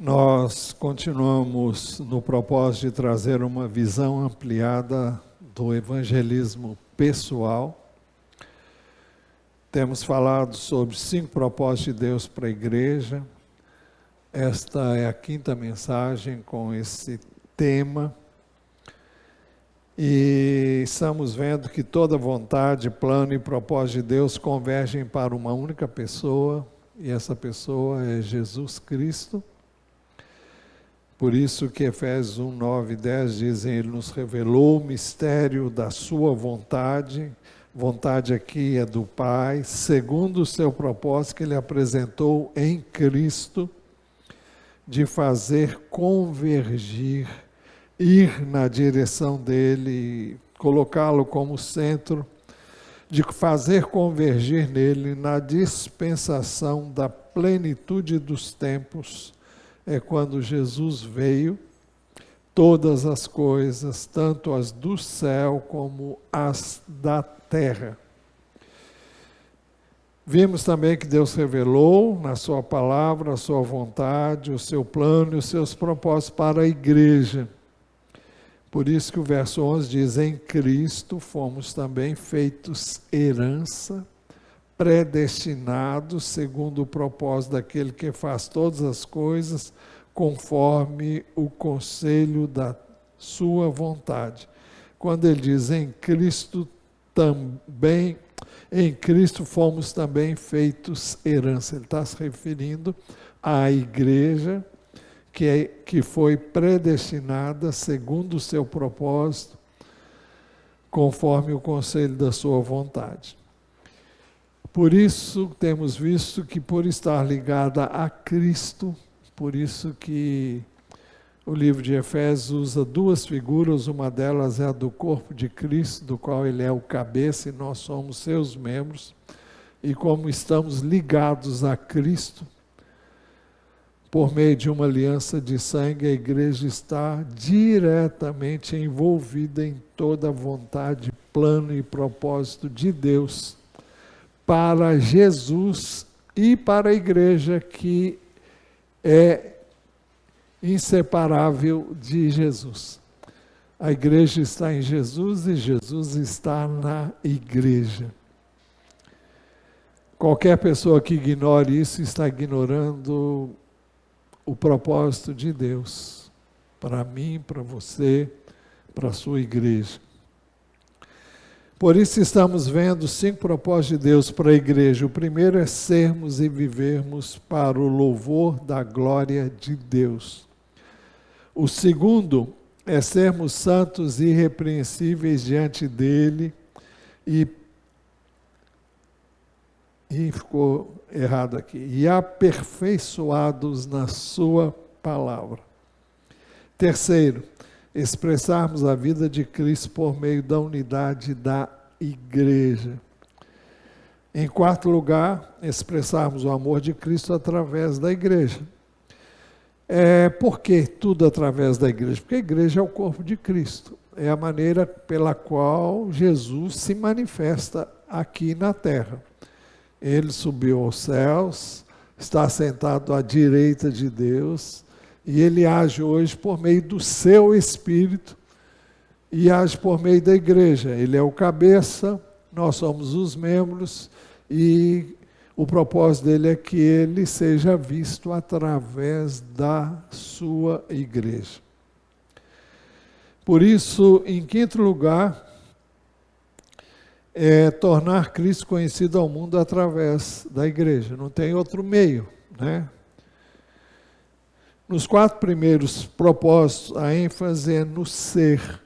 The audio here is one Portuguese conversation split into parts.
Nós continuamos no propósito de trazer uma visão ampliada do evangelismo pessoal. Temos falado sobre 5 propósitos de Deus para a igreja. Esta é a 5ª mensagem com esse tema. E estamos vendo que toda vontade, plano e propósito de Deus convergem para uma única pessoa, e essa pessoa é Jesus Cristo. Por isso que Efésios 1, 9 e 10 dizem, Ele nos revelou o mistério da sua vontade. Vontade aqui é do Pai, segundo o seu propósito que Ele apresentou em Cristo, de fazer convergir, ir na direção dEle, colocá-lo como centro, de fazer convergir nele na dispensação da plenitude dos tempos. É quando Jesus veio, todas as coisas, tanto as do céu como as da terra. Vimos também que Deus revelou na sua palavra, a sua vontade, o seu plano e os seus propósitos para a igreja. Por isso que o verso 11 diz, em Cristo fomos também feitos herança, predestinados segundo o propósito daquele que faz todas as coisas conforme o conselho da sua vontade. Quando ele diz em Cristo também, em Cristo fomos também feitos herança. Ele está se referindo à igreja que foi predestinada segundo o seu propósito, conforme o conselho da sua vontade. Por isso, temos visto que por estar ligada a Cristo, por isso que o livro de Efésios usa 2 figuras, uma delas é a do corpo de Cristo, do qual ele é o cabeça e nós somos seus membros, e como estamos ligados a Cristo, por meio de uma aliança de sangue, a igreja está diretamente envolvida em toda a vontade, plano e propósito de Deus, para Jesus e para a igreja que é inseparável de Jesus. A igreja está em Jesus e Jesus está na igreja. Qualquer pessoa que ignore isso está ignorando o propósito de Deus para mim, para você, para a sua igreja. Por isso estamos vendo 5 propósitos de Deus para a igreja. O primeiro é sermos e vivermos para o louvor da glória de Deus. O segundo é sermos santos e irrepreensíveis diante dele e ficou errado aqui, e aperfeiçoados na sua palavra. Terceiro, expressarmos a vida de Cristo por meio da unidade da igreja. Em quarto lugar, expressarmos o amor de Cristo através da igreja. Por que tudo através da igreja? Porque a igreja é o corpo de Cristo. É a maneira pela qual Jesus se manifesta aqui na terra. Ele subiu aos céus, está sentado à direita de Deus, e ele age hoje por meio do seu Espírito e age por meio da igreja. Ele é o cabeça, nós somos os membros e o propósito dele é que ele seja visto através da sua igreja. Por isso, em quinto lugar, é tornar Cristo conhecido ao mundo através da igreja. Não tem outro meio, né? Nos 4 primeiros propósitos, a ênfase é no ser.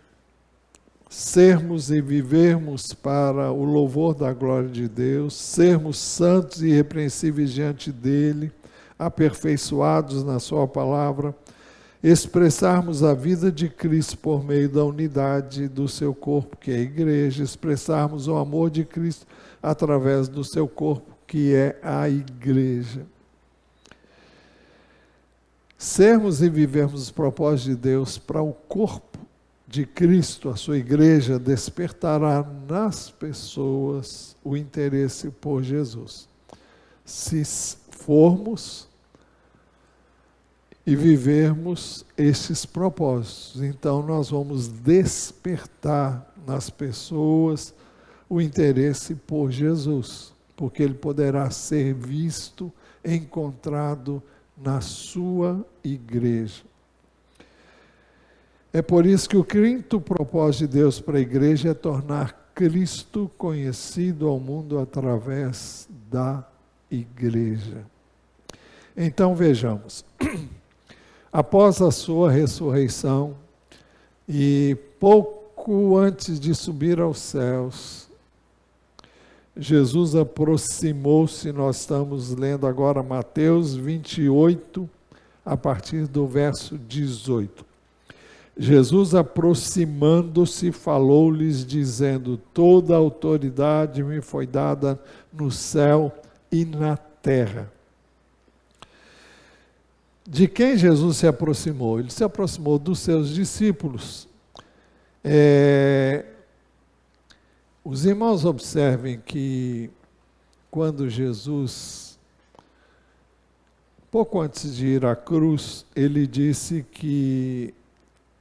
Sermos e vivermos para o louvor da glória de Deus, sermos santos e irrepreensíveis diante dele, aperfeiçoados na sua palavra, expressarmos a vida de Cristo por meio da unidade do seu corpo, que é a igreja, expressarmos o amor de Cristo através do seu corpo, que é a igreja. Sermos e vivermos os propósitos de Deus para o corpo de Cristo, a sua igreja, despertará nas pessoas o interesse por Jesus. Se formos e vivermos esses propósitos. Então nós vamos despertar nas pessoas o interesse por Jesus, porque ele poderá ser visto, encontrado na sua igreja. É por isso que o quinto propósito de Deus para a igreja é tornar Cristo conhecido ao mundo através da igreja. Então vejamos, após a sua ressurreição e pouco antes de subir aos céus, Jesus aproximou-se, nós estamos lendo agora Mateus 28, a partir do verso 18. Jesus, aproximando-se, falou-lhes, dizendo: toda a autoridade me foi dada no céu e na terra. De quem Jesus se aproximou? Ele se aproximou dos seus discípulos. Os irmãos observem que quando Jesus, pouco antes de ir à cruz, ele disse que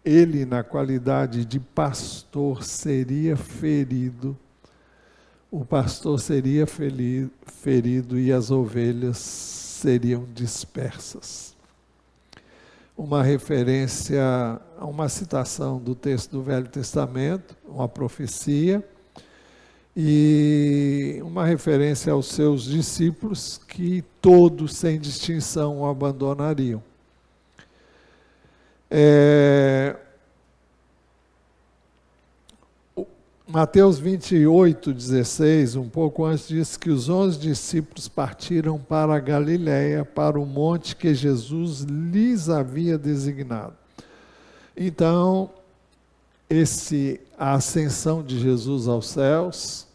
ele, na qualidade de pastor, seria ferido, o pastor seria ferido e as ovelhas seriam dispersas. Uma referência a uma citação do texto do Velho Testamento, uma profecia, e uma referência aos seus discípulos que todos, sem distinção, o abandonariam. Mateus 28, 16, um pouco antes, diz que os 11 discípulos partiram para a Galiléia, para o monte que Jesus lhes havia designado. Então, a ascensão de Jesus aos céus,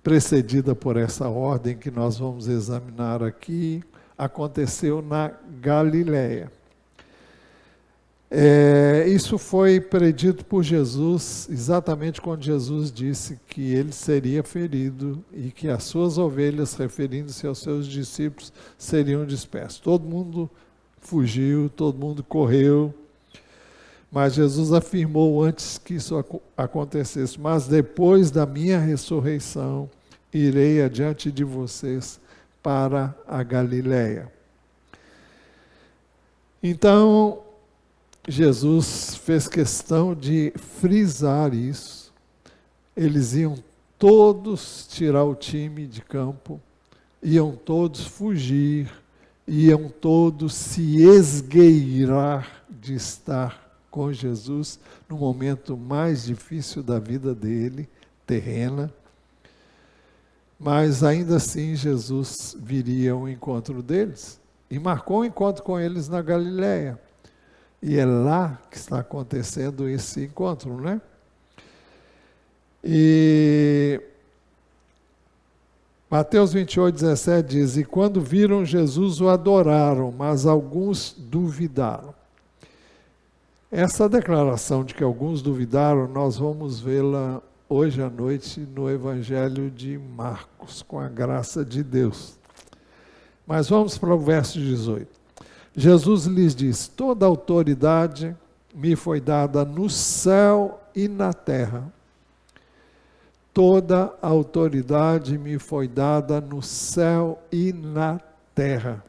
precedida por essa ordem que nós vamos examinar aqui, aconteceu na Galiléia. Isso foi predito por Jesus, exatamente quando Jesus disse que ele seria ferido e que as suas ovelhas, referindo-se aos seus discípulos, seriam dispersas. Todo mundo fugiu, todo mundo correu, mas Jesus afirmou antes que isso acontecesse: mas depois da minha ressurreição, irei adiante de vocês para a Galiléia. Então, Jesus fez questão de frisar isso. Eles iam todos tirar o time de campo, iam todos fugir, iam todos se esgueirar de estar com Jesus no momento mais difícil da vida dele, terrena. Mas ainda assim Jesus viria ao encontro deles e marcou um encontro com eles na Galiléia. E é lá que está acontecendo esse encontro, né? E Mateus 28, 17 diz: e quando viram Jesus o adoraram, mas alguns duvidaram. Essa declaração de que alguns duvidaram, nós vamos vê-la hoje à noite no Evangelho de Marcos, com a graça de Deus. Mas vamos para o verso 18. Jesus lhes diz: toda autoridade me foi dada no céu e na terra. Toda autoridade me foi dada no céu e na terra.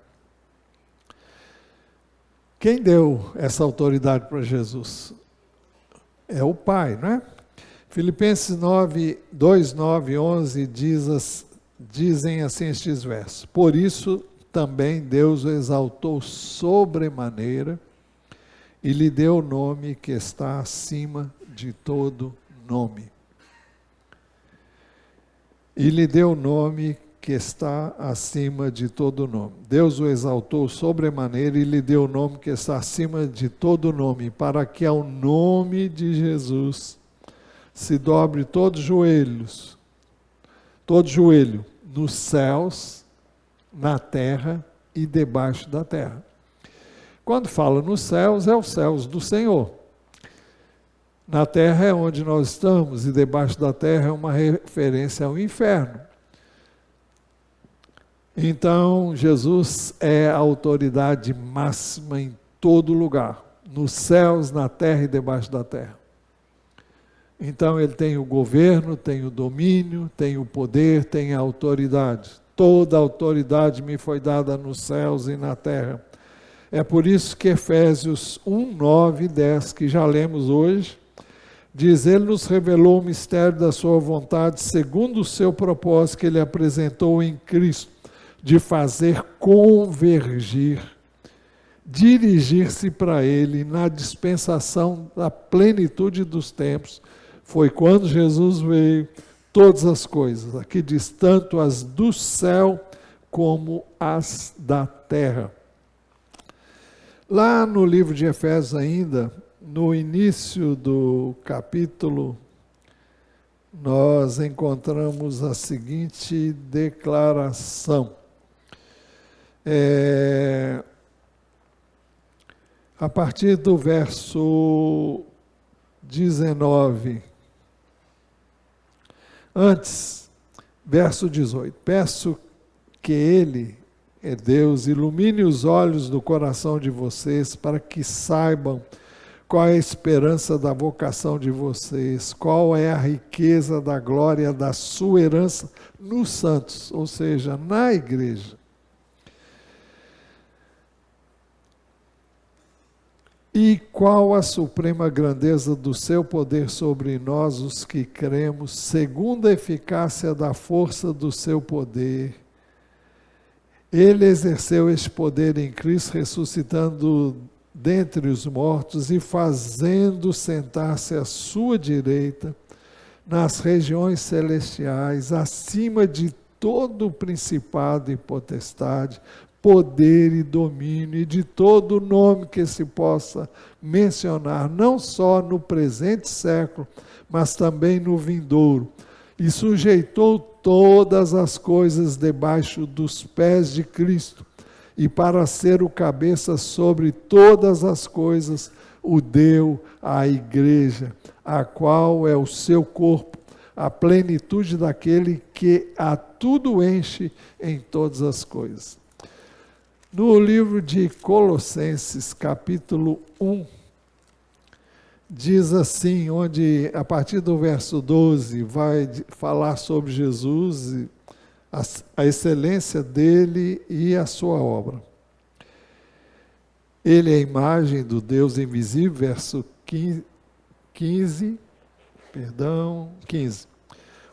Quem deu essa autoridade para Jesus? É o Pai, não é? Filipenses 2, 9 e 11 dizem assim estes versos: por isso também Deus o exaltou sobremaneira e lhe deu o nome que está acima de todo nome. E lhe deu o nome que está acima de todo nome. Deus o exaltou sobremaneira e lhe deu o nome que está acima de todo nome, para que ao nome de Jesus se dobre todo joelho, nos céus, na terra e debaixo da terra. Quando fala nos céus, é os céus do Senhor. Na terra é onde nós estamos, e debaixo da terra é uma referência ao inferno. Então, Jesus é a autoridade máxima em todo lugar, nos céus, na terra e debaixo da terra. Então ele tem o governo, tem o domínio, tem o poder, tem a autoridade. Toda a autoridade me foi dada nos céus e na terra. É por isso que Efésios 1, 9 e 10, que já lemos hoje, diz: Ele nos revelou o mistério da sua vontade, segundo o seu propósito que Ele apresentou em Cristo, de fazer convergir, dirigir-se para Ele na dispensação da plenitude dos tempos. Foi quando Jesus veio, todas as coisas, aqui diz, tanto as do céu como as da terra. Lá no livro de Efésios ainda, no início do capítulo, nós encontramos a seguinte declaração. A partir do verso 19, antes, verso 18, peço que Ele, é Deus, ilumine os olhos do coração de vocês para que saibam qual é a esperança da vocação de vocês, qual é a riqueza da glória da sua herança nos santos, ou seja, na igreja. E qual a suprema grandeza do seu poder sobre nós, os que cremos, segundo a eficácia da força do seu poder. Ele exerceu este poder em Cristo, ressuscitando dentre os mortos e fazendo sentar-se à sua direita, nas regiões celestiais, acima de todo principado e potestade, poder e domínio, e de todo nome que se possa mencionar, não só no presente século, mas também no vindouro. E sujeitou todas as coisas debaixo dos pés de Cristo, e para ser o cabeça sobre todas as coisas, o deu à igreja, a qual é o seu corpo, a plenitude daquele que a tudo enche em todas as coisas. No livro de Colossenses, capítulo 1, diz assim, onde a partir do verso 12 vai falar sobre Jesus, a excelência dele e a sua obra. Ele é a imagem do Deus invisível, verso 15.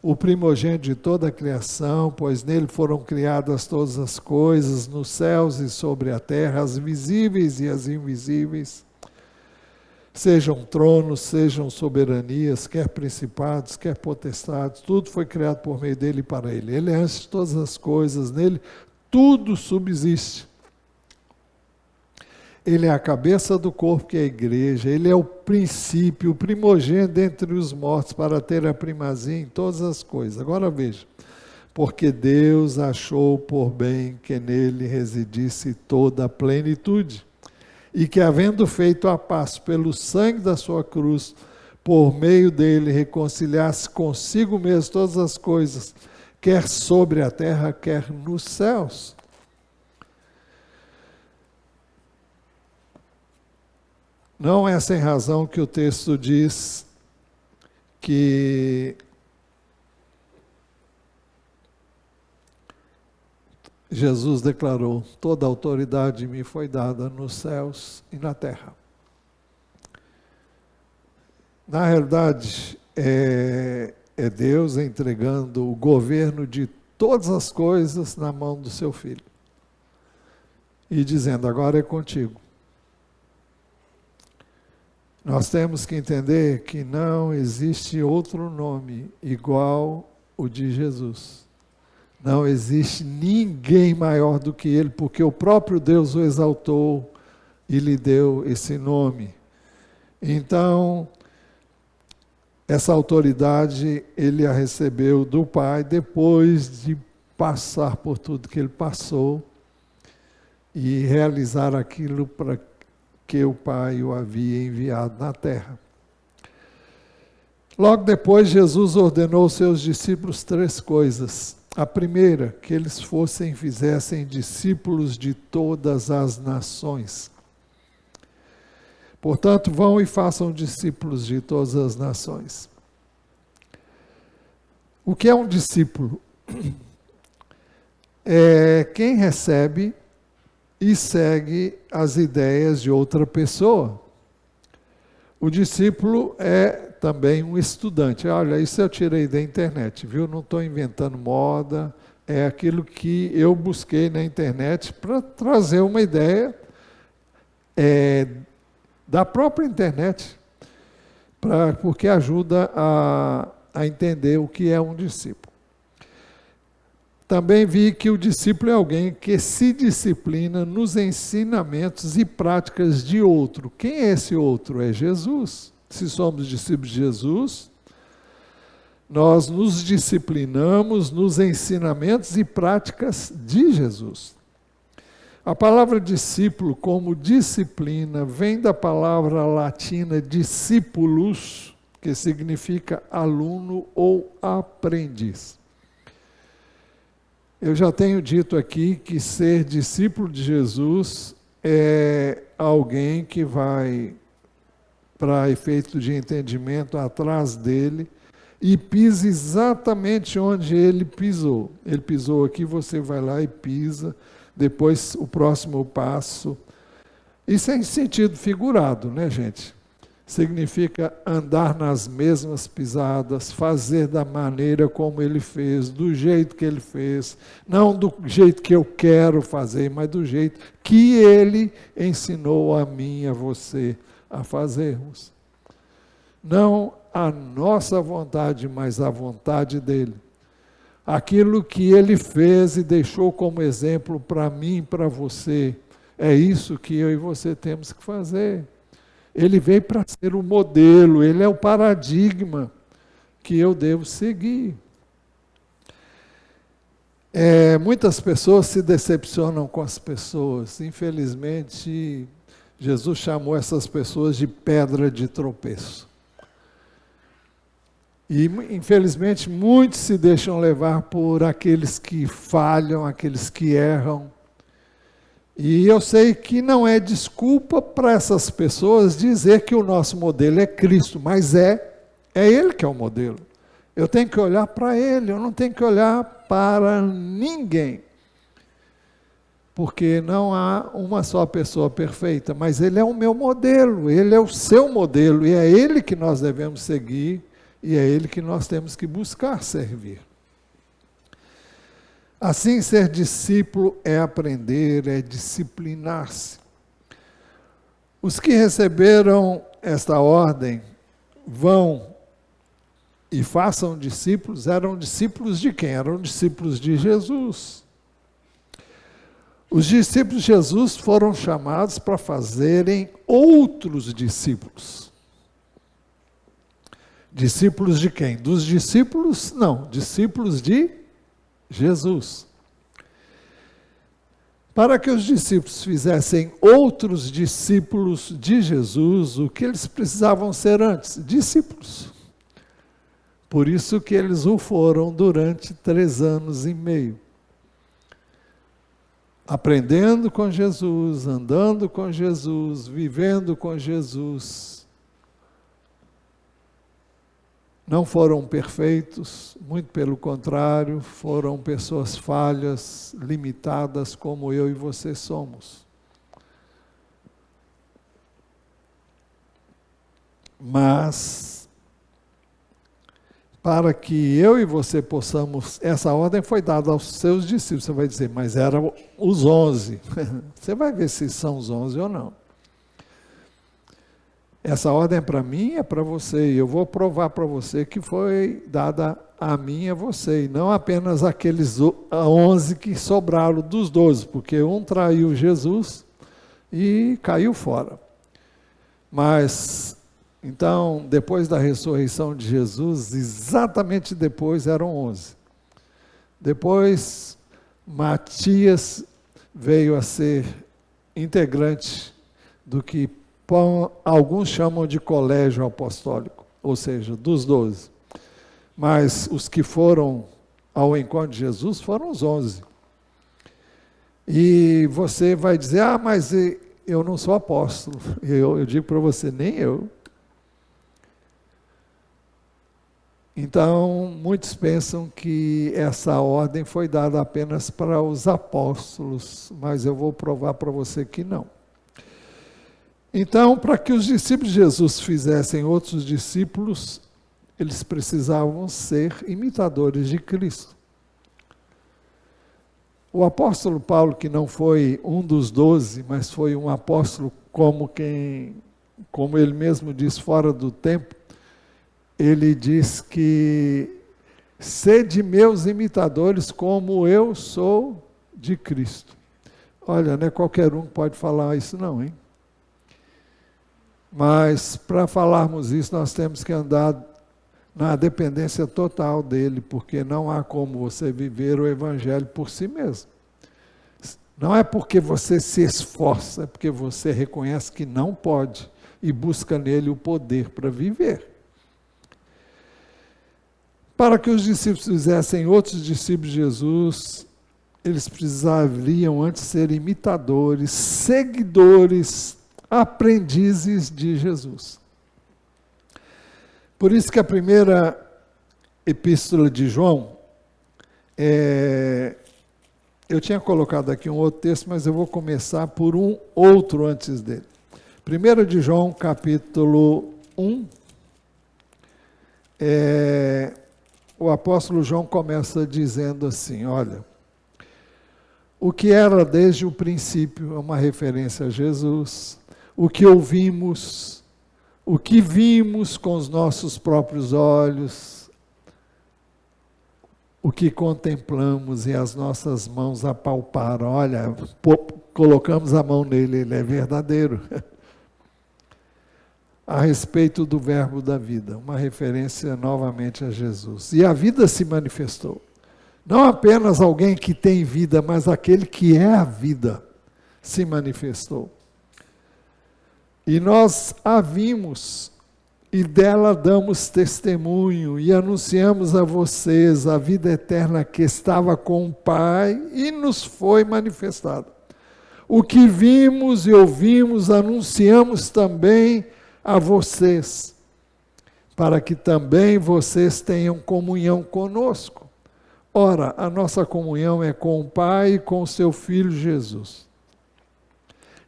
O primogênito de toda a criação, pois nele foram criadas todas as coisas, nos céus e sobre a terra, as visíveis e as invisíveis, sejam tronos, sejam soberanias, quer principados, quer potestades, tudo foi criado por meio dele e para ele. Ele é antes de todas as coisas, nele tudo subsiste. Ele é a cabeça do corpo, que é a igreja. Ele é o princípio, o primogênito dentre os mortos, para ter a primazia em todas as coisas. Agora veja, porque Deus achou por bem que nele residisse toda a plenitude, e que, havendo feito a paz pelo sangue da sua cruz, por meio dele reconciliasse consigo mesmo todas as coisas, quer sobre a terra, quer nos céus. Não é sem razão que o texto diz que Jesus declarou: toda a autoridade me foi dada nos céus e na terra. Na realidade, é Deus entregando o governo de todas as coisas na mão do seu Filho. E dizendo: agora é contigo. Nós temos que entender que não existe outro nome igual o de Jesus. Não existe ninguém maior do que ele, porque o próprio Deus o exaltou e lhe deu esse nome. Então, essa autoridade ele a recebeu do Pai depois de passar por tudo que ele passou e realizar aquilo para que o Pai o havia enviado na terra. Logo depois, Jesus ordenou aos seus discípulos 3 coisas. A primeira, que eles fizessem discípulos de todas as nações. Portanto, vão e façam discípulos de todas as nações. O que é um discípulo? É quem recebe e segue as ideias de outra pessoa. O discípulo é também um estudante. Olha, isso eu tirei da internet, viu? Não estou inventando moda, é aquilo que eu busquei na internet para trazer uma ideia da própria internet, porque ajuda a entender o que é um discípulo. Também vi que o discípulo é alguém que se disciplina nos ensinamentos e práticas de outro. Quem é esse outro? É Jesus. Se somos discípulos de Jesus, nós nos disciplinamos nos ensinamentos e práticas de Jesus. A palavra discípulo, como disciplina, vem da palavra latina discipulus, que significa aluno ou aprendiz. Eu já tenho dito aqui que ser discípulo de Jesus é alguém que vai, para efeito de entendimento, atrás dele e pisa exatamente onde ele pisou. Ele pisou aqui, você vai lá e pisa, depois o próximo passo. Isso é em sentido figurado, né, gente? Significa andar nas mesmas pisadas, fazer da maneira como ele fez, do jeito que ele fez, não do jeito que eu quero fazer, mas do jeito que ele ensinou a mim e a você a fazermos. Não a nossa vontade, mas a vontade dele. Aquilo que ele fez e deixou como exemplo para mim e para você, é isso que eu e você temos que fazer. Ele veio para ser o modelo, ele é o paradigma que eu devo seguir. Muitas pessoas se decepcionam com as pessoas. Infelizmente, Jesus chamou essas pessoas de pedra de tropeço. E, infelizmente, muitos se deixam levar por aqueles que falham, aqueles que erram. E eu sei que não é desculpa para essas pessoas dizer que o nosso modelo é Cristo, mas é Ele que é o modelo. Eu tenho que olhar para Ele, eu não tenho que olhar para ninguém. Porque não há uma só pessoa perfeita, mas Ele é o meu modelo, Ele é o seu modelo, e é Ele que nós devemos seguir, e é Ele que nós temos que buscar servir. Assim, ser discípulo é aprender, é disciplinar-se. Os que receberam esta ordem, vão e façam discípulos, eram discípulos de quem? Eram discípulos de Jesus. Os discípulos de Jesus foram chamados para fazerem outros discípulos. Discípulos de quem? Dos discípulos? Não, discípulos de Jesus. Para que os discípulos fizessem outros discípulos de Jesus, o que eles precisavam ser antes? Discípulos. Por isso que eles o foram durante 3 anos e meio. Aprendendo com Jesus, andando com Jesus, vivendo com Jesus. Não foram perfeitos, muito pelo contrário, foram pessoas falhas, limitadas, como eu e você somos. Mas, para que eu e você possamos, essa ordem foi dada aos seus discípulos, você vai dizer, mas eram os 11. Você vai ver se são os 11 ou não. Essa ordem é para mim, é para você, e eu vou provar para você que foi dada a mim e a você, e não apenas aqueles 11 que sobraram dos 12, porque um traiu Jesus e caiu fora. Mas, então, depois da ressurreição de Jesus, exatamente depois eram 11. Depois, Matias veio a ser integrante do que alguns chamam de colégio apostólico, ou seja, dos 12. Mas os que foram ao encontro de Jesus foram os 11. E você vai dizer, mas eu não sou apóstolo. Eu digo para você, nem eu. Então, muitos pensam que essa ordem foi dada apenas para os apóstolos, mas eu vou provar para você que não. Então, para que os discípulos de Jesus fizessem outros discípulos, eles precisavam ser imitadores de Cristo. O apóstolo Paulo, que não foi um dos 12, mas foi um apóstolo como ele mesmo diz, fora do tempo, ele diz que sede meus imitadores como eu sou de Cristo. Olha, não é qualquer um que pode falar isso não, hein? Mas para falarmos isso, nós temos que andar na dependência total dele, porque não há como você viver o evangelho por si mesmo. Não é porque você se esforça, é porque você reconhece que não pode e busca nele o poder para viver. Para que os discípulos fizessem outros discípulos de Jesus, eles precisariam antes ser imitadores, seguidores, aprendizes de Jesus. Por isso que a primeira epístola de João, eu tinha colocado aqui um outro texto, mas eu vou começar por um outro antes dele. 1 de João, capítulo 1, o apóstolo João começa dizendo assim, olha, o que era desde o princípio, é uma referência a Jesus, o que ouvimos, o que vimos com os nossos próprios olhos, o que contemplamos e as nossas mãos apalparam. Olha, colocamos a mão nele, ele é verdadeiro. A respeito do verbo da vida, uma referência novamente a Jesus. E a vida se manifestou. Não apenas alguém que tem vida, mas aquele que é a vida se manifestou. E nós a vimos, e dela damos testemunho, e anunciamos a vocês a vida eterna que estava com o Pai, e nos foi manifestada. O que vimos e ouvimos, anunciamos também a vocês, para que também vocês tenham comunhão conosco. Ora, a nossa comunhão é com o Pai e com o seu Filho Jesus.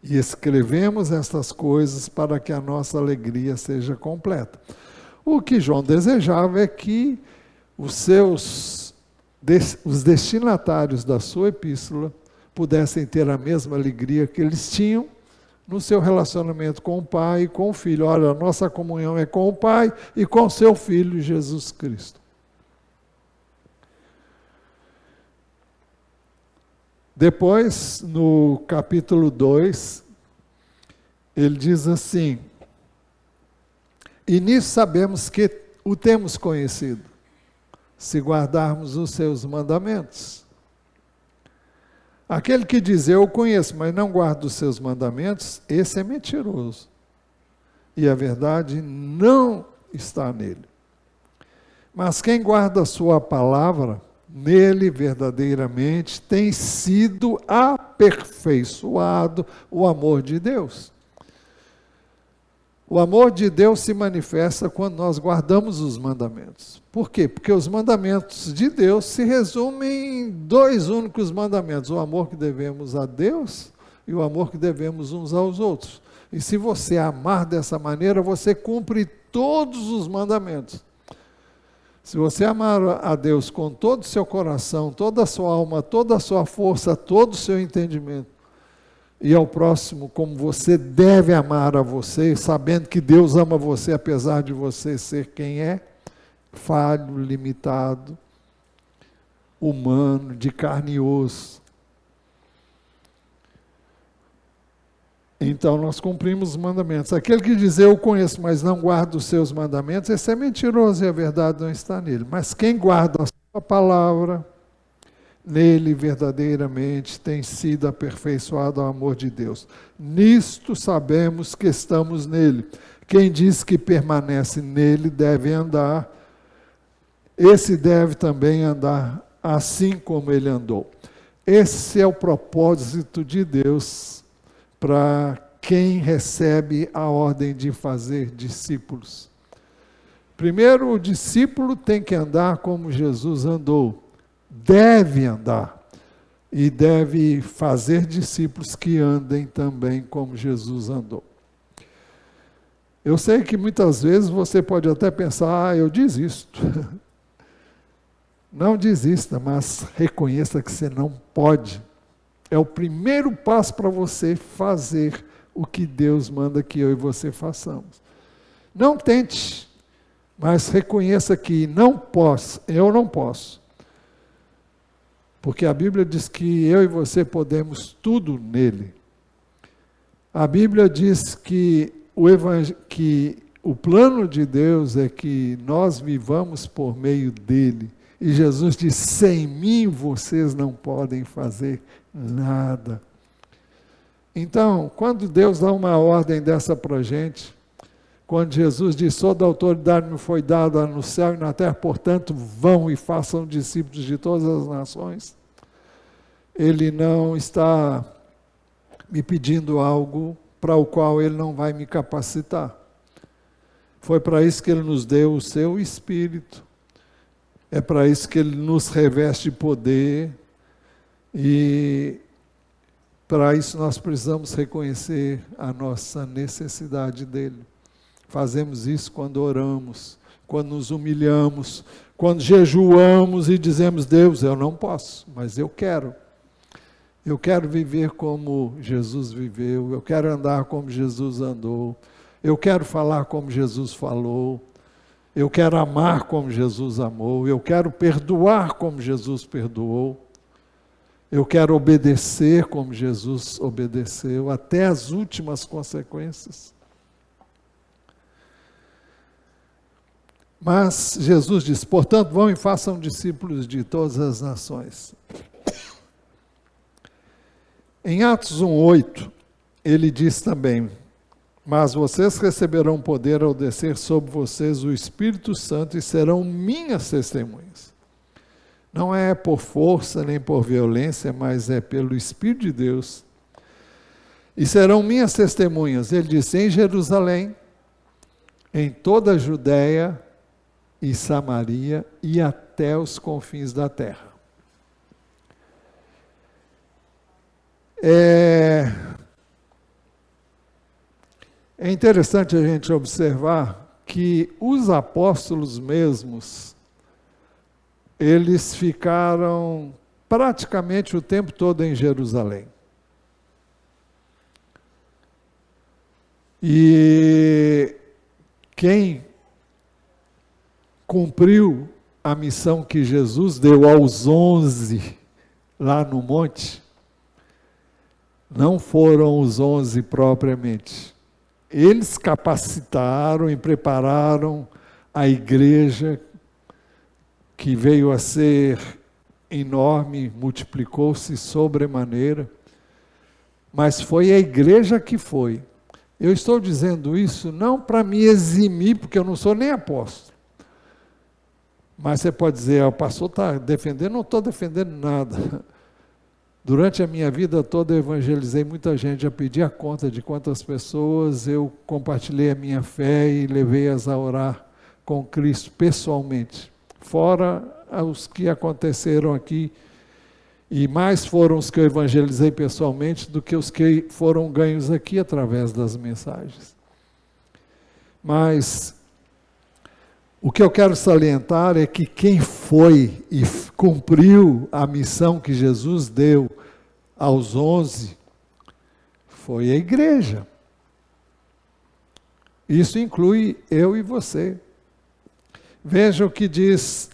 E escrevemos estas coisas para que a nossa alegria seja completa. O que João desejava é que os destinatários da sua epístola pudessem ter a mesma alegria que eles tinham no seu relacionamento com o Pai e com o Filho. Olha, a nossa comunhão é com o Pai e com o seu Filho Jesus Cristo. Depois, no capítulo 2, ele diz assim, e nisso sabemos que o temos conhecido, se guardarmos os seus mandamentos. Aquele que diz, eu o conheço, mas não guarda os seus mandamentos, esse é mentiroso. E a verdade não está nele. Mas quem guarda a sua palavra, nele verdadeiramente tem sido aperfeiçoado o amor de Deus. O amor de Deus se manifesta quando nós guardamos os mandamentos. Por quê? Porque os mandamentos de Deus se resumem em 2 únicos mandamentos: o amor que devemos a Deus e o amor que devemos uns aos outros. E se você amar dessa maneira, você cumpre todos os mandamentos. Se você amar a Deus com todo o seu coração, toda a sua alma, toda a sua força, todo o seu entendimento, e ao próximo como você deve amar a você, sabendo que Deus ama você apesar de você ser quem é, falho, limitado, humano, de carne e osso. Então nós cumprimos os mandamentos. Aquele que diz eu conheço, mas não guarda os seus mandamentos, esse é mentiroso e a verdade não está nele. Mas quem guarda a sua palavra, nele verdadeiramente tem sido aperfeiçoado ao amor de Deus. Nisto sabemos que estamos nele. Quem diz que permanece nele deve andar, esse deve também andar assim como ele andou. Esse é o propósito de Deus para quem recebe a ordem de fazer discípulos. Primeiro, o discípulo tem que andar como Jesus andou, deve andar, e deve fazer discípulos que andem também como Jesus andou. Eu sei que muitas vezes você pode até pensar, eu desisto. Não desista, mas reconheça que você não pode. É o primeiro passo para você fazer o que Deus manda que eu e você façamos. Não tente, mas reconheça que não posso, eu não posso. Porque a Bíblia diz que eu e você podemos tudo nele. A Bíblia diz que o plano de Deus é que nós vivamos por meio dele. E Jesus diz, sem mim vocês não podem fazer nada. Então, quando Deus dá uma ordem dessa para a gente, quando Jesus diz, toda a autoridade me foi dada no céu e na terra, portanto, vão e façam discípulos de todas as nações, Ele não está me pedindo algo para o qual Ele não vai me capacitar. Foi para isso que Ele nos deu o seu Espírito, é para isso que Ele nos reveste de poder, e para isso nós precisamos reconhecer a nossa necessidade dEle. Fazemos isso quando oramos, quando nos humilhamos, quando jejuamos e dizemos, Deus, eu não posso, mas eu quero. Eu quero viver como Jesus viveu, eu quero andar como Jesus andou, eu quero falar como Jesus falou, eu quero amar como Jesus amou, eu quero perdoar como Jesus perdoou, eu quero obedecer como Jesus obedeceu, até as últimas consequências. Mas Jesus diz, portanto, vão e façam discípulos de todas as nações. Em Atos 1:8, ele diz também, mas vocês receberão poder ao descer sobre vocês o Espírito Santo e serão minhas testemunhas. Não é por força nem por violência, mas é pelo Espírito de Deus. E serão minhas testemunhas, ele disse, em Jerusalém, em toda a Judéia e Samaria e até os confins da terra. É interessante a gente observar que os apóstolos mesmos, eles ficaram praticamente o tempo todo em Jerusalém. E quem cumpriu a missão que Jesus deu aos 11 lá no monte, não foram os 11 propriamente. Eles capacitaram e prepararam a igreja que veio a ser enorme, multiplicou-se sobremaneira, mas foi a igreja que foi. Eu estou dizendo isso não para me eximir, porque eu não sou nem apóstolo. Mas você pode dizer, o pastor está defendendo, não estou defendendo nada. Durante a minha vida toda eu evangelizei muita gente, já pedi a conta de quantas pessoas eu compartilhei a minha fé e levei-as a orar com Cristo pessoalmente. Fora os que aconteceram aqui, e mais foram os que eu evangelizei pessoalmente do que os que foram ganhos aqui através das mensagens. Mas o que eu quero salientar é que quem foi e cumpriu a missão que Jesus deu aos 11 foi a igreja. Isso inclui eu e você. Veja o que diz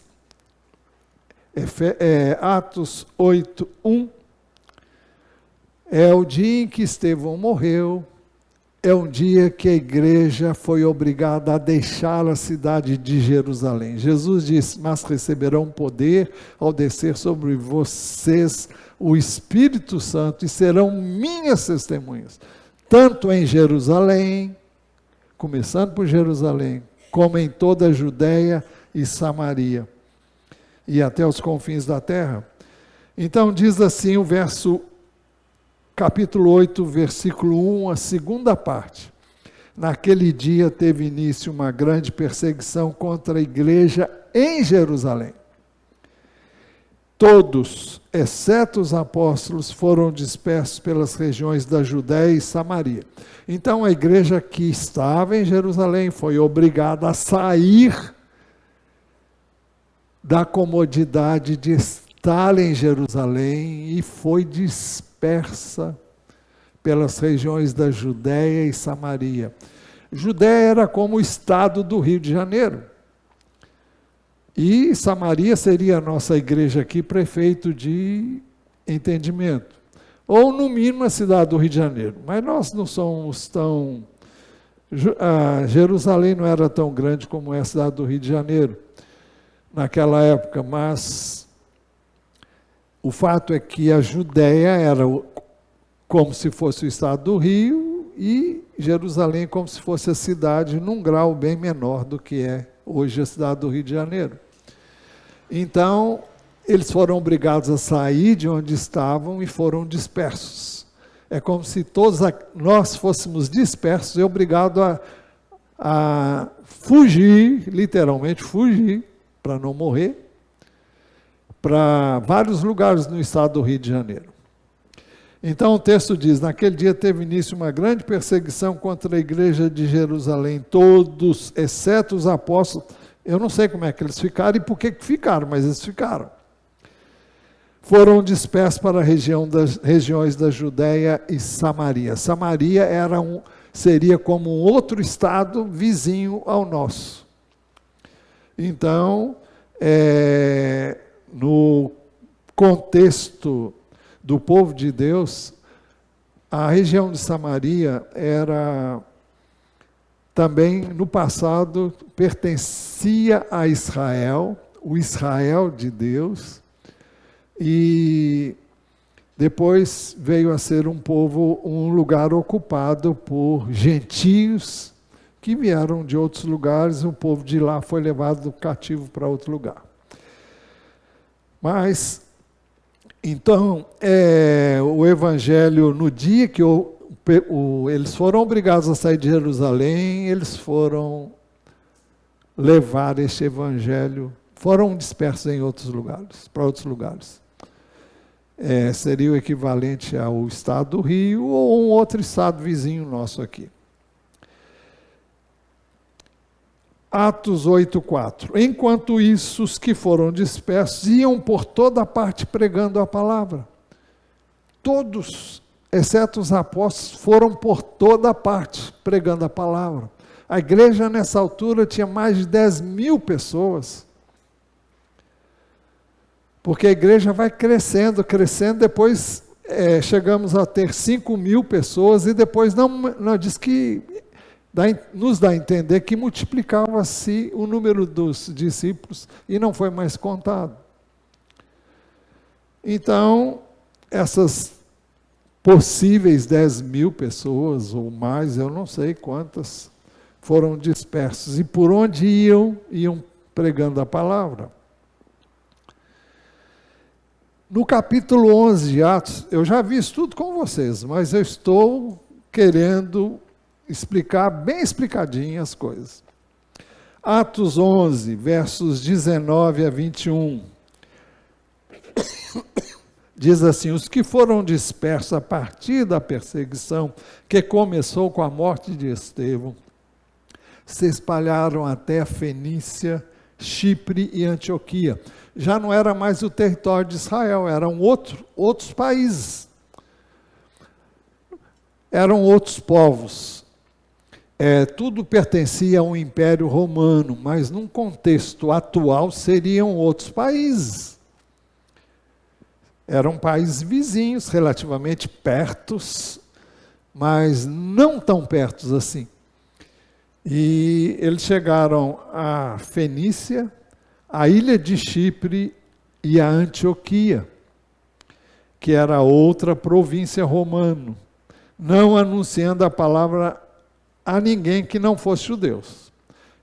Atos 8:1. É o dia em que Estevão morreu, é um dia que a igreja foi obrigada a deixar a cidade de Jerusalém. Jesus disse, mas receberão poder ao descer sobre vocês o Espírito Santo e serão minhas testemunhas, tanto em Jerusalém, começando por Jerusalém, como em toda a Judéia e Samaria, e até os confins da terra. Então diz assim o verso capítulo 8, versículo 1, a segunda parte. Naquele dia teve início uma grande perseguição contra a igreja em Jerusalém. Todos, exceto os apóstolos, foram dispersos pelas regiões da Judéia e Samaria. Então a igreja que estava em Jerusalém foi obrigada a sair da comodidade de estar em Jerusalém e foi dispersa pelas regiões da Judéia e Samaria. Judéia era como o estado do Rio de Janeiro. E Samaria seria a nossa igreja aqui, prefeito de entendimento. Ou, no mínimo, a cidade do Rio de Janeiro. Mas nós não somos tão... Jerusalém não era tão grande como é a cidade do Rio de Janeiro naquela época, mas o fato é que a Judéia era como se fosse o estado do Rio e Jerusalém como se fosse a cidade num grau bem menor do que é hoje a cidade do Rio de Janeiro. Então, eles foram obrigados a sair de onde estavam e foram dispersos. É como se todos nós fôssemos dispersos e obrigados a fugir, literalmente fugir, para não morrer, para vários lugares no estado do Rio de Janeiro. Então o texto diz, naquele dia teve início uma grande perseguição contra a igreja de Jerusalém, todos, exceto os apóstolos, eu não sei como é que eles ficaram e por que ficaram, mas eles ficaram. Foram dispersos para a regiões da Judéia e Samaria. Samaria seria como um outro estado vizinho ao nosso. Então, no contexto do povo de Deus, a região de Samaria era também, no passado, pertencia a Israel, o Israel de Deus, e depois veio a ser um lugar ocupado por gentios que vieram de outros lugares, o povo de lá foi levado cativo para outro lugar. Mas, então, o Evangelho, no dia que eles foram obrigados a sair de Jerusalém, eles foram levar este Evangelho, foram dispersos em outros lugares, para outros lugares. Seria o equivalente ao estado do Rio ou um outro estado vizinho nosso aqui. Atos 8:4. Enquanto isso, os que foram dispersos iam por toda parte pregando a palavra. Todos, exceto os apóstolos, foram por toda parte pregando a palavra. A igreja, nessa altura, tinha mais de 10.000 pessoas. Porque a igreja vai crescendo, depois chegamos a ter 5.000 pessoas, e depois não diz que... nos dá a entender que multiplicava-se o número dos discípulos e não foi mais contado. Então, essas possíveis 10.000 pessoas ou mais, eu não sei quantas, foram dispersos. E por onde iam pregando a palavra. No capítulo 11 de Atos, eu já vi isso tudo com vocês, mas eu estou querendo explicar bem explicadinho as coisas. Atos 11, versos 19 a 21. Diz assim, os que foram dispersos a partir da perseguição que começou com a morte de Estevão, se espalharam até a Fenícia, Chipre e Antioquia. Já não era mais o território de Israel, eram outros países. Eram outros povos. Tudo pertencia a um império romano, mas num contexto atual seriam outros países. Eram países vizinhos, relativamente pertos, mas não tão pertos assim. E eles chegaram à Fenícia, à ilha de Chipre e a Antioquia, que era outra província romana, não anunciando a palavra a ninguém que não fosse judeus.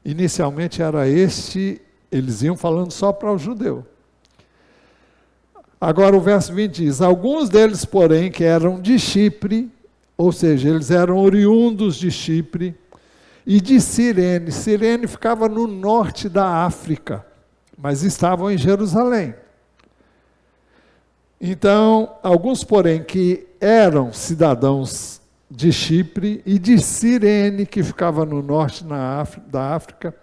Inicialmente era eles iam falando só para o judeu. Agora o verso 20 diz: alguns deles, porém, que eram de Chipre, ou seja, eles eram oriundos de Chipre, e de Cirene. Cirene ficava no norte da África, mas estavam em Jerusalém. Então, alguns, porém, que eram cidadãos de Chipre e de Cirene, que ficava no norte da África,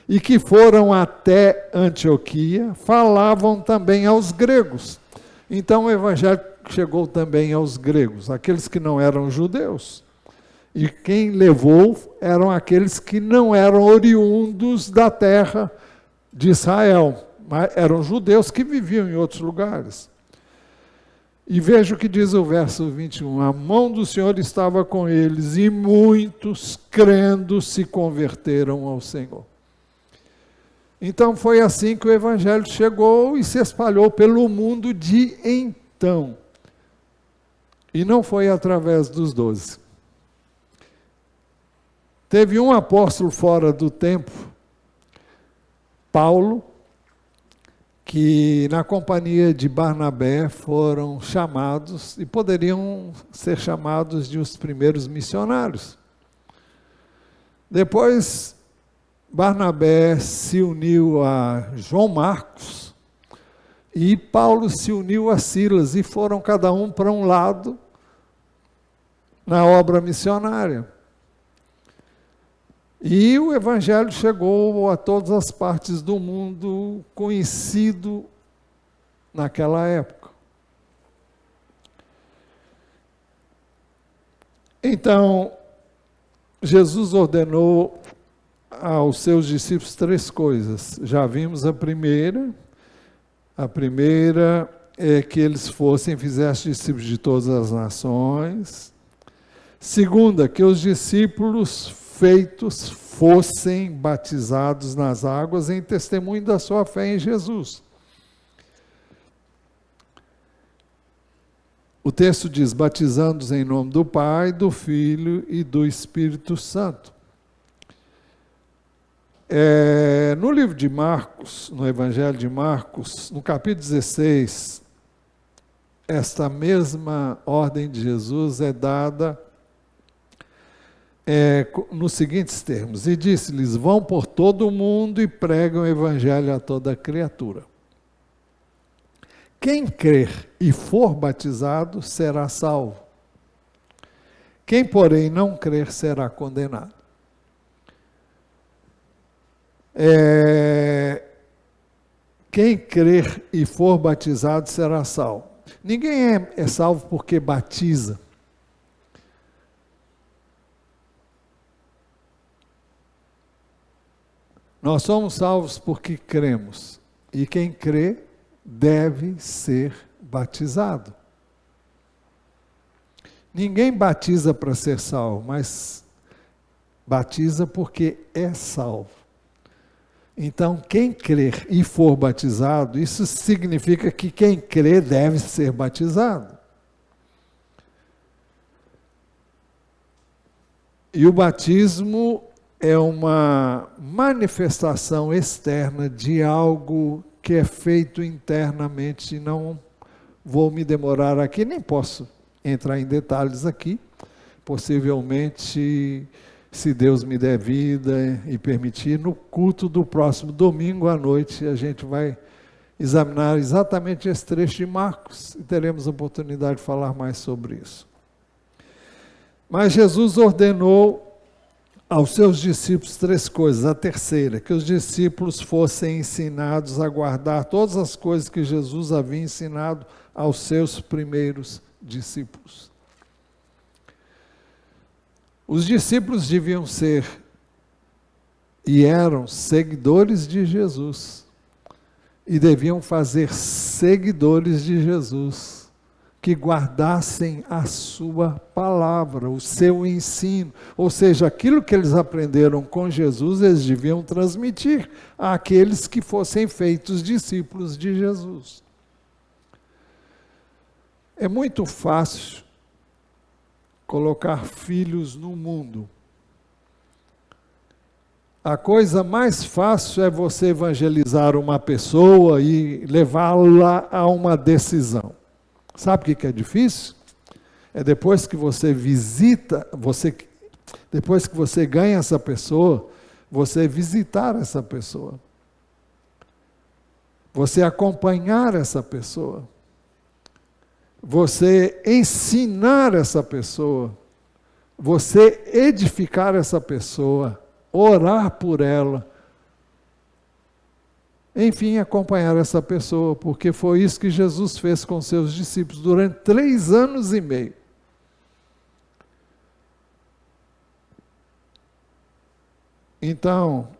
e que foram até Antioquia, falavam também aos gregos. Então, o evangelho chegou também aos gregos, aqueles que não eram judeus. E quem levou eram aqueles que não eram oriundos da terra de Israel, mas eram judeus que viviam em outros lugares. E veja o que diz o verso 21. A mão do Senhor estava com eles, e muitos, crendo, se converteram ao Senhor. Então foi assim que o evangelho chegou e se espalhou pelo mundo de então. E não foi através dos 12. Teve um apóstolo fora do tempo, Paulo, que na companhia de Barnabé foram chamados, e poderiam ser chamados de os primeiros missionários. Depois, Barnabé se uniu a João Marcos, e Paulo se uniu a Silas, e foram cada um para um lado na obra missionária. E o evangelho chegou a todas as partes do mundo, conhecido naquela época. Então, Jesus ordenou aos seus discípulos 3 coisas. Já vimos a primeira. A primeira é que eles fossem, fizessem discípulos de todas as nações. Segunda, que os discípulos feitos fossem batizados nas águas em testemunho da sua fé em Jesus. O texto diz: batizando-os em nome do Pai, do Filho e do Espírito Santo. No livro de Marcos, no Evangelho de Marcos, no capítulo 16, esta mesma ordem de Jesus é dada nos seguintes termos: e disse-lhes: vão por todo o mundo e pregam o evangelho a toda criatura. Quem crer e for batizado será salvo. Quem, porém, não crer será condenado. Quem crer e for batizado será salvo. Ninguém é salvo porque batiza. Nós somos salvos porque cremos, e quem crê deve ser batizado. Ninguém batiza para ser salvo, mas batiza porque é salvo. Então, quem crer e for batizado, isso significa que quem crê deve ser batizado. E o batismo é uma manifestação externa de algo que é feito internamente. Não vou me demorar aqui, nem posso entrar em detalhes aqui. Possivelmente, se Deus me der vida e permitir, no culto do próximo domingo à noite, a gente vai examinar exatamente esse trecho de Marcos e teremos a oportunidade de falar mais sobre isso. Mas Jesus ordenou aos seus discípulos 3 coisas. A terceira, que os discípulos fossem ensinados a guardar todas as coisas que Jesus havia ensinado aos seus primeiros discípulos. Os discípulos deviam ser e eram seguidores de Jesus, e deviam fazer seguidores de Jesus, que guardassem a sua palavra, o seu ensino, ou seja, aquilo que eles aprenderam com Jesus, eles deviam transmitir àqueles que fossem feitos discípulos de Jesus. É muito fácil colocar filhos no mundo. A coisa mais fácil é você evangelizar uma pessoa e levá-la a uma decisão. Sabe o que é difícil? É depois que você visita, depois que você ganha essa pessoa, você visitar essa pessoa. Você acompanhar essa pessoa. Você ensinar essa pessoa. Você edificar essa pessoa. Orar por ela. Enfim, acompanhar essa pessoa, porque foi isso que Jesus fez com seus discípulos durante 3 anos e meio. Então,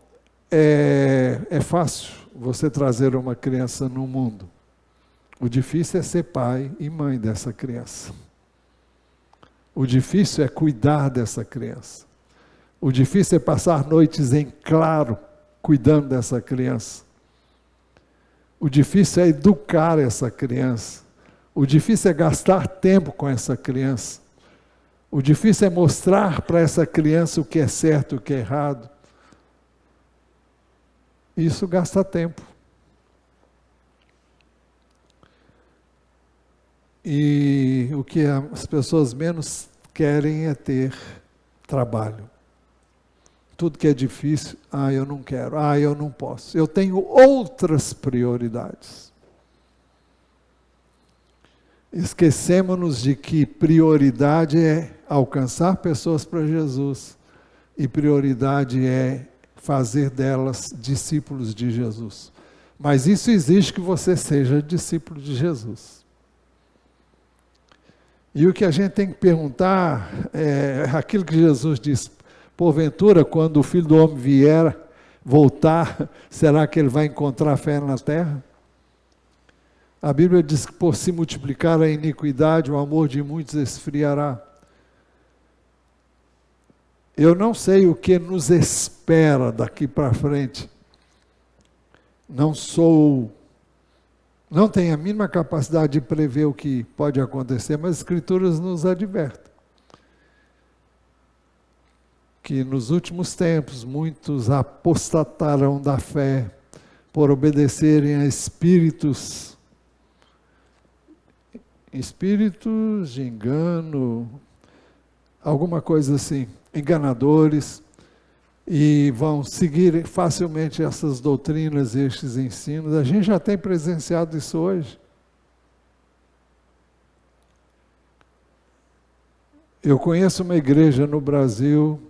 é fácil você trazer uma criança no mundo. O difícil é ser pai e mãe dessa criança. O difícil é cuidar dessa criança. O difícil é passar noites em claro, cuidando dessa criança. O difícil é educar essa criança. O difícil é gastar tempo com essa criança. O difícil é mostrar para essa criança o que é certo e o que é errado. Isso gasta tempo. E o que as pessoas menos querem é ter trabalho. Tudo que é difícil, eu não quero, eu não posso. Eu tenho outras prioridades. Esquecemos-nos de que prioridade é alcançar pessoas para Jesus. E prioridade é fazer delas discípulos de Jesus. Mas isso exige que você seja discípulo de Jesus. E o que a gente tem que perguntar é aquilo que Jesus disse: porventura, quando o Filho do Homem vier, voltar, será que ele vai encontrar fé na terra? A Bíblia diz que por se multiplicar a iniquidade, o amor de muitos esfriará. Eu não sei o que nos espera daqui para frente. Não tenho a mínima capacidade de prever o que pode acontecer, mas as Escrituras nos advertem que nos últimos tempos muitos apostatarão da fé por obedecerem a espíritos de engano, alguma coisa assim, enganadores, e vão seguir facilmente essas doutrinas, estes ensinos. A gente já tem presenciado isso hoje. Eu conheço uma igreja no Brasil,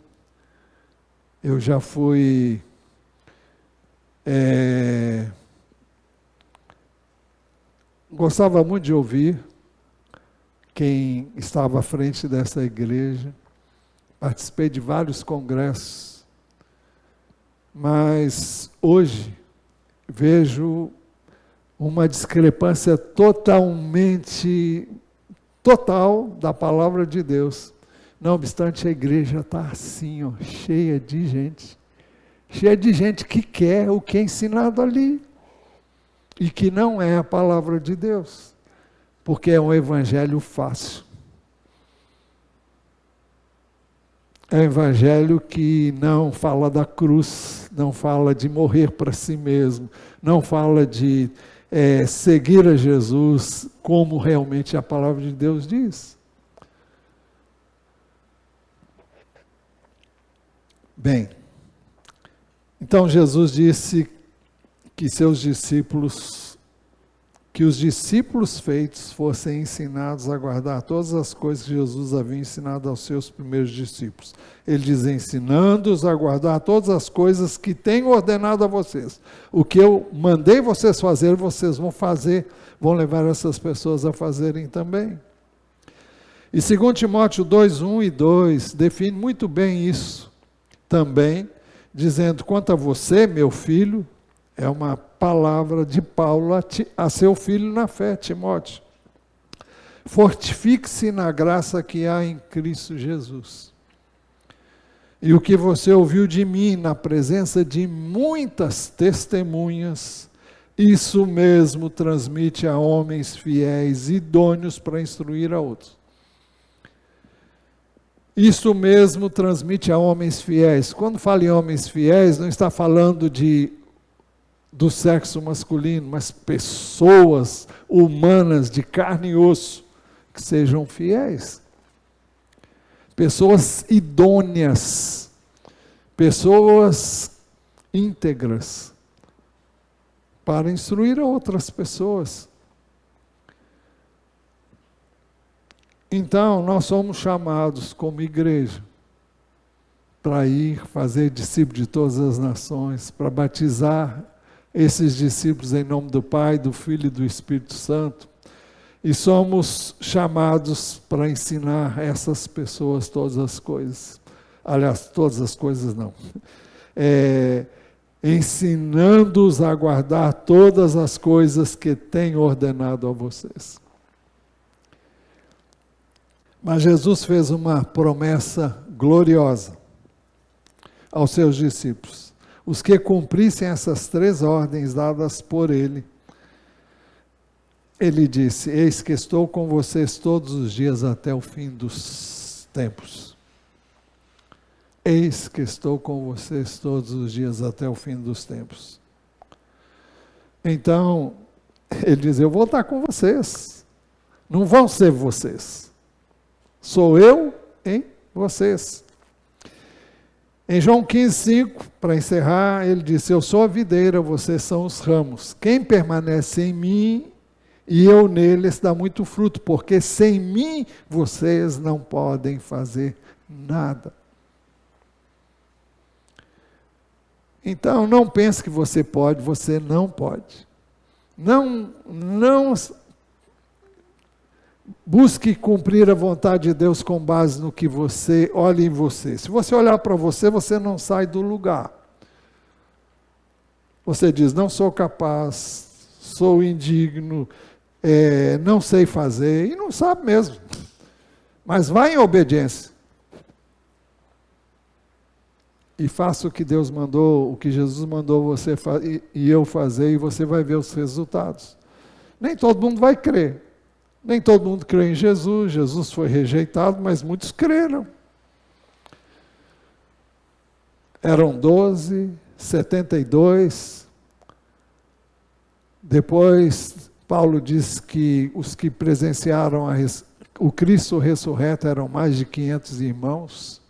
eu já fui gostava muito de ouvir quem estava à frente dessa igreja, participei de vários congressos, mas hoje vejo uma discrepância total da palavra de Deus. Não obstante, a igreja está assim, cheia de gente que quer o que é ensinado ali, e que não é a palavra de Deus, porque é um evangelho fácil. É um evangelho que não fala da cruz, não fala de morrer para si mesmo, não fala de seguir a Jesus como realmente a palavra de Deus diz. Bem, então Jesus disse que os discípulos feitos fossem ensinados a guardar todas as coisas que Jesus havia ensinado aos seus primeiros discípulos. Ele diz: ensinando-os a guardar todas as coisas que tenho ordenado a vocês. O que eu mandei vocês fazer, vocês vão fazer, vão levar essas pessoas a fazerem também. E 2 Timóteo 2, 1 e 2 define muito bem isso também, dizendo: quanto a você, meu filho, é uma palavra de Paulo a seu filho na fé, Timóteo. Fortifique-se na graça que há em Cristo Jesus. E o que você ouviu de mim na presença de muitas testemunhas, isso mesmo transmite a homens fiéis, idôneos para instruir a outros. Isso mesmo transmite a homens fiéis. Quando fala em homens fiéis, não está falando do sexo masculino, mas pessoas humanas de carne e osso que sejam fiéis. Pessoas idôneas, pessoas íntegras, para instruir outras pessoas. Então, nós somos chamados como igreja para ir fazer discípulos de todas as nações, para batizar esses discípulos em nome do Pai, do Filho e do Espírito Santo. E somos chamados para ensinar essas pessoas todas as coisas. Aliás, todas as coisas não. Ensinando-os a guardar todas as coisas que tenho ordenado a vocês. Mas Jesus fez uma promessa gloriosa aos seus discípulos. Os que cumprissem essas 3 ordens dadas por ele, ele disse: eis que estou com vocês todos os dias até o fim dos tempos. Eis que estou com vocês todos os dias até o fim dos tempos. Então, ele diz: eu vou estar com vocês. Não vão ser vocês. Sou eu em vocês. Em João 15,5, para encerrar, ele disse: eu sou a videira, vocês são os ramos. Quem permanece em mim e eu neles dá muito fruto, porque sem mim vocês não podem fazer nada. Então, não pense que você pode, você não pode. Não busque cumprir a vontade de Deus com base no que você olha em você. Se você olhar para você, você não sai do lugar. Você diz: não sou capaz, sou indigno, não sei fazer, e não sabe mesmo. Mas vai em obediência. E faça o que Deus mandou, o que Jesus mandou você e eu fazer, e você vai ver os resultados. Nem todo mundo vai crer. Nem todo mundo crê em Jesus. Jesus foi rejeitado, mas muitos creram. Eram 12, 72. Depois, Paulo diz que os que presenciaram o Cristo ressurreto eram mais de 500 irmãos.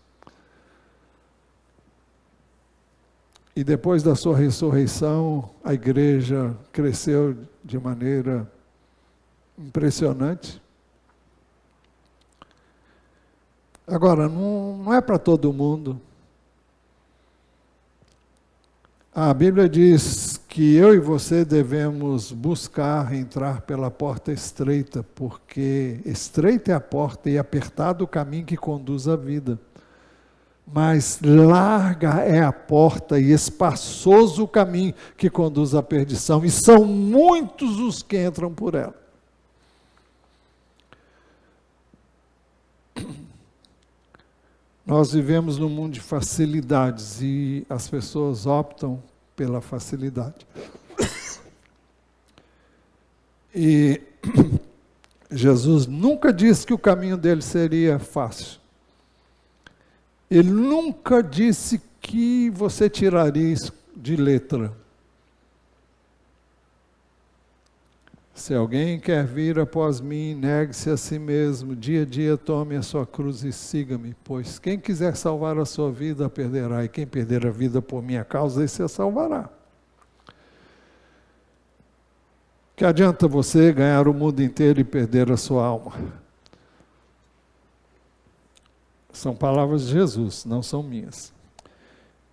E depois da sua ressurreição, a igreja cresceu de maneira impressionante. Agora, não é para todo mundo. A Bíblia diz que eu e você devemos buscar entrar pela porta estreita, porque estreita é a porta e apertado o caminho que conduz à vida. Mas larga é a porta e espaçoso o caminho que conduz à perdição, e são muitos os que entram por ela. Nós vivemos num mundo de facilidades e as pessoas optam pela facilidade. E Jesus nunca disse que o caminho dele seria fácil. Ele nunca disse que você tiraria isso de letra. Se alguém quer vir após mim, negue-se a si mesmo, dia a dia tome a sua cruz e siga-me, pois quem quiser salvar a sua vida, a perderá, e quem perder a vida por minha causa, esse a salvará. Que adianta você ganhar o mundo inteiro e perder a sua alma? São palavras de Jesus, não são minhas.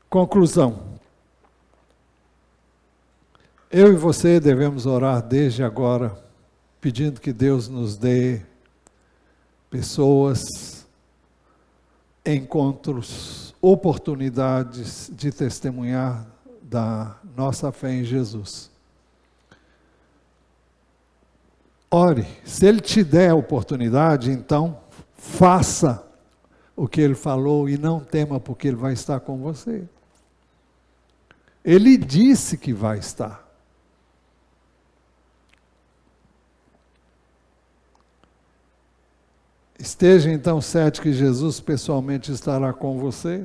Conclusão. Eu e você devemos orar desde agora, pedindo que Deus nos dê pessoas, encontros, oportunidades de testemunhar da nossa fé em Jesus. Ore, se Ele te der a oportunidade, então faça o que Ele falou e não tema, porque Ele vai estar com você. Ele disse que vai estar. esteja então certo que Jesus pessoalmente estará com você.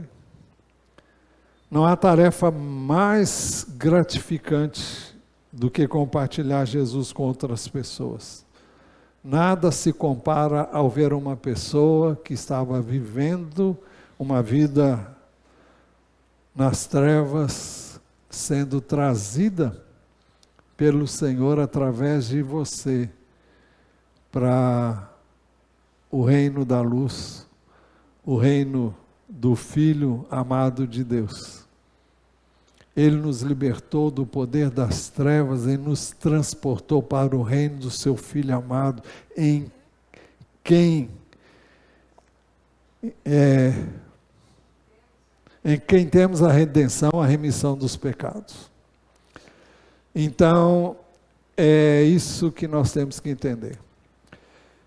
Não há tarefa mais gratificante do que compartilhar Jesus com outras pessoas. Nada se compara ao ver uma pessoa que estava vivendo uma vida nas trevas, sendo trazida pelo Senhor através de você para o reino da luz, o reino do Filho amado de Deus. Ele nos libertou do poder das trevas e nos transportou para o reino do seu Filho amado, em quem temos a redenção, a remissão dos pecados. Então, é isso que nós temos que entender.